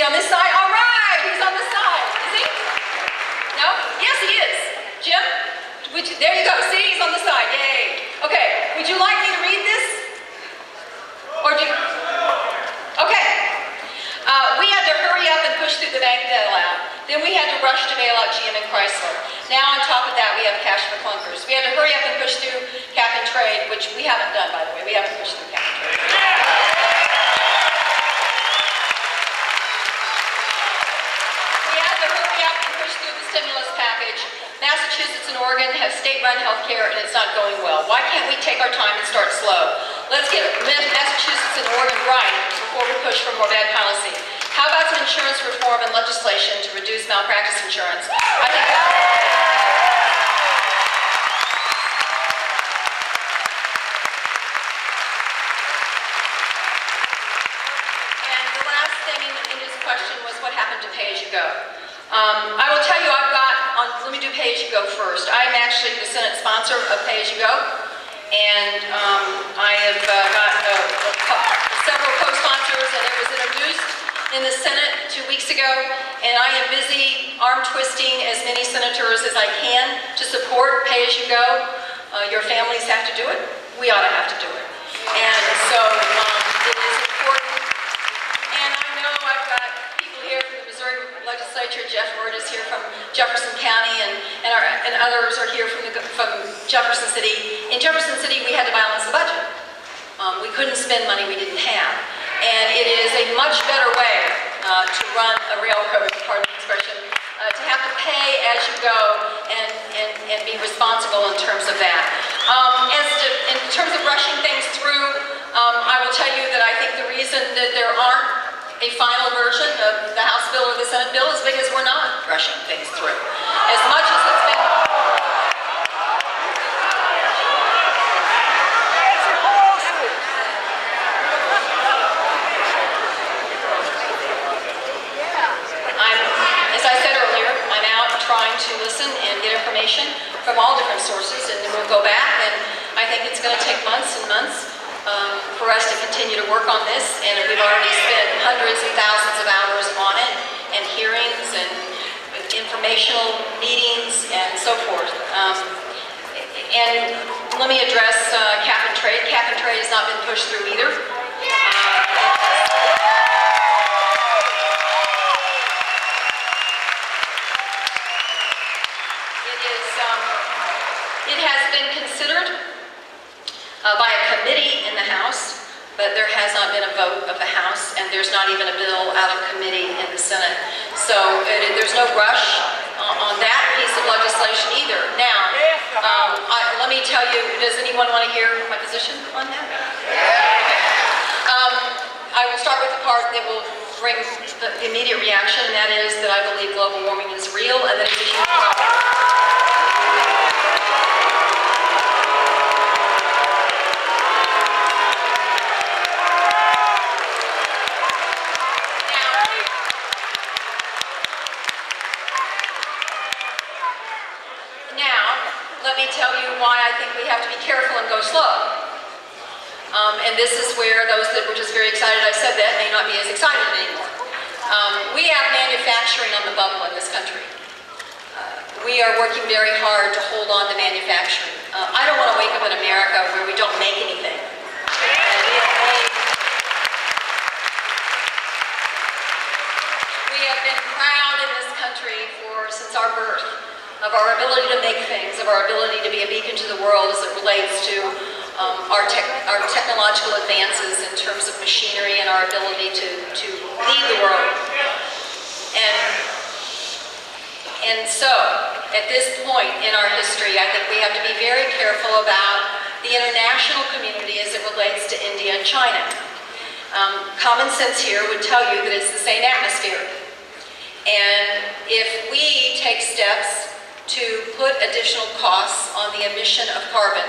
he on this side? All right, he's on this side. Is he? No? Yes, he is. Jim? There you go. See, he's on the side. Yay. Okay, would you like me to read this? Or do you? Okay. We had to hurry up and push through the bank bailout. Then we had to rush to bail out GM and Chrysler. Now on top of that, we have cash for clunkers. We had to hurry up and push through cap and trade, which we haven't done, by the way. We haven't pushed through cap and trade. We had to hurry up and push through the stimulus package. Massachusetts and Oregon have state-run health care, and it's not going well. Why can't we take our time and start slow? Let's get Massachusetts and Oregon right before we push for more bad policy. How about some insurance reform and legislation to reduce malpractice insurance? I think and the last thing in his question was what happened to pay-as-you-go. I will tell you, let me do pay-as-you-go first. I am actually the Senate sponsor of pay-as-you-go, and I have got several co-sponsors, and it was introduced in the Senate 2 weeks ago, and I am busy arm-twisting as many senators as I can to support pay-as-you-go. Your families have to do it. We ought to have to do it. And so it is important. And I know I've got people here from the Missouri legislature. Jeff Ward is here from Jefferson County, and others are here from Jefferson City. In Jefferson City, we had to balance the budget. We couldn't spend money we didn't have. And it is a much better way to run a railroad, pardon the expression, to have to pay as you go and be responsible in terms of that. In terms of rushing things through, I will tell you that I think the reason that there aren't a final version of the House bill or the Senate bill is because we're not rushing things through. As much as it's been... trying to listen and get information from all different sources, and then we'll go back, and I think it's going to take months and months for us to continue to work on this, and we've already spent hundreds and thousands of hours on it, and hearings and informational meetings and so forth. And let me address cap and trade. Cap and trade has not been pushed through either. It has been considered by a committee in the House, but there has not been a vote of the House, and there's not even a bill out of committee in the Senate. So there's no rush on that piece of legislation either. Now, let me tell you, does anyone want to hear my position on that? I will start with the part that will bring the immediate reaction, and that is that I believe global warming is real and that it's a huge problem. Let me tell you why I think we have to be careful and go slow. And this is where those that were just very excited I said that may not be as excited anymore. We have manufacturing on the bubble in this country. We are working very hard to hold on to manufacturing. I don't want to wake up in America where we don't make anything. We have been proud in this country since our birth of our ability to make things, of our ability to be a beacon to the world as it relates to our technological advances in terms of machinery and our ability to lead the world. And so, at this point in our history, I think we have to be very careful about the international community as it relates to India and China. Common sense here would tell you that it's the same atmosphere. And if we take steps to put additional costs on the emission of carbon,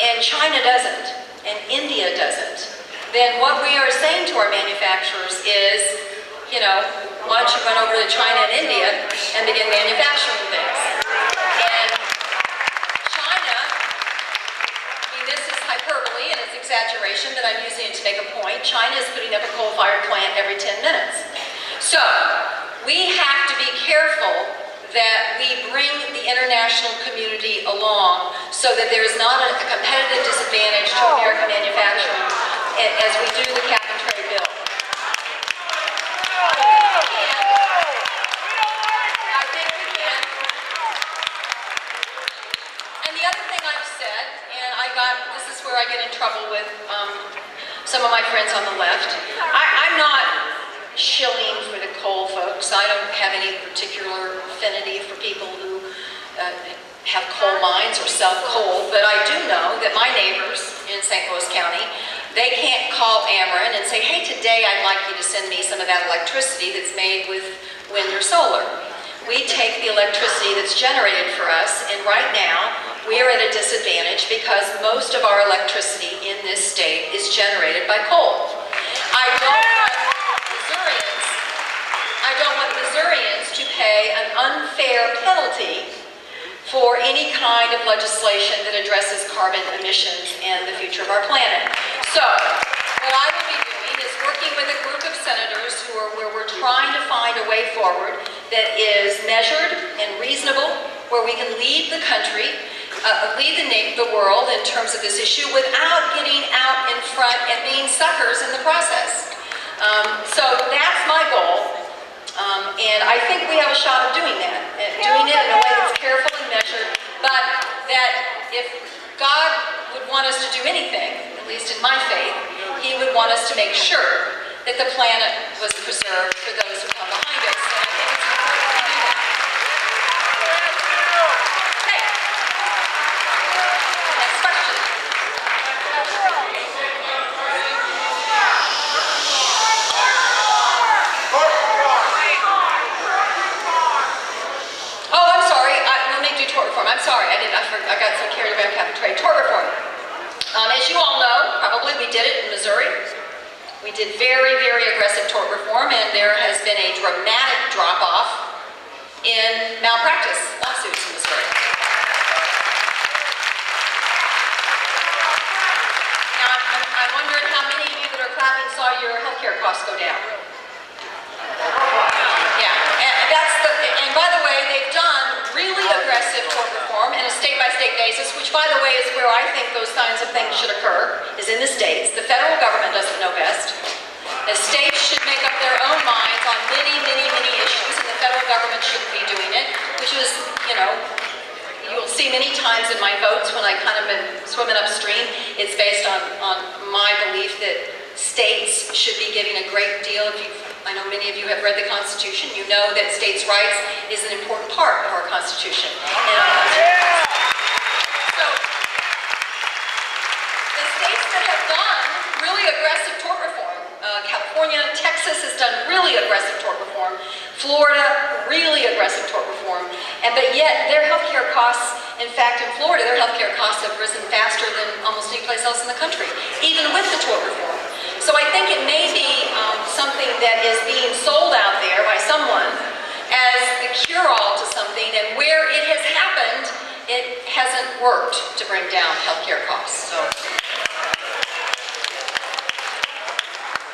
and China doesn't, and India doesn't, then what we are saying to our manufacturers is, why don't you run over to China and India and begin manufacturing things? And China, I mean, this is hyperbole, and it's exaggeration that I'm using it to make a point. China is putting up a coal-fired plant every 10 minutes. So we have to be careful that we bring the international community along so that there is not a competitive disadvantage to American manufacturing as we do the cap and trade bill. I think we can. And the other thing I've said, and this is where I get in trouble with some of my friends on the left, I'm not shilling for the coal folks. I don't have any particular affinity for people who have coal mines or sell coal, but I do know that my neighbors in St. Louis County, they can't call Ameren and say, hey, today I'd like you to send me some of that electricity that's made with wind or solar. We take the electricity that's generated for us, and right now we are at a disadvantage because most of our electricity in this state is generated by coal. I don't want Missourians to pay an unfair penalty for any kind of legislation that addresses carbon emissions and the future of our planet. So, what I will be doing is working with a group of senators where we're trying to find a way forward that is measured and reasonable, where we can lead the country, lead the world in terms of this issue without getting out in front and being suckers in the process. So that's my goal. And I think we have a shot of doing that, doing it in a way that's careful and measured, but that if God would want us to do anything, at least in my faith, He would want us to make sure that the planet was preserved for those who come behind us. And I think it's important to do that. Okay. Next question. I'm sorry, I got so carried away with cap and trade. Tort reform. As you all know, probably we did it in Missouri. We did very, very aggressive tort reform, and there has been a dramatic drop-off in malpractice lawsuits in Missouri. Now, I'm wondering how many of you that are clapping saw your healthcare costs go down. Yeah, and by the way, they've done really aggressive tort reform in a state-by-state basis, which, by the way, is where I think those kinds of things should occur, is in the states. The federal government doesn't know best. The states should make up their own minds on many, many, many issues, and the federal government shouldn't be doing it, which is, you know, you'll see many times in my votes when I kind of been swimming upstream, it's based on my belief that states should be giving a great deal. I know many of you have read the Constitution. You know that states' rights is an important part of our Constitution. So, the states that have done really aggressive tort reform, California, Texas has done really aggressive tort reform, Florida, really aggressive tort reform, but yet their healthcare costs, in fact, in Florida, their healthcare costs have risen faster than almost any place else in the country, even with the tort reform. So I think it may be something that is being sold out there by someone as the cure-all to something, and where it has happened, it hasn't worked to bring down healthcare costs. So.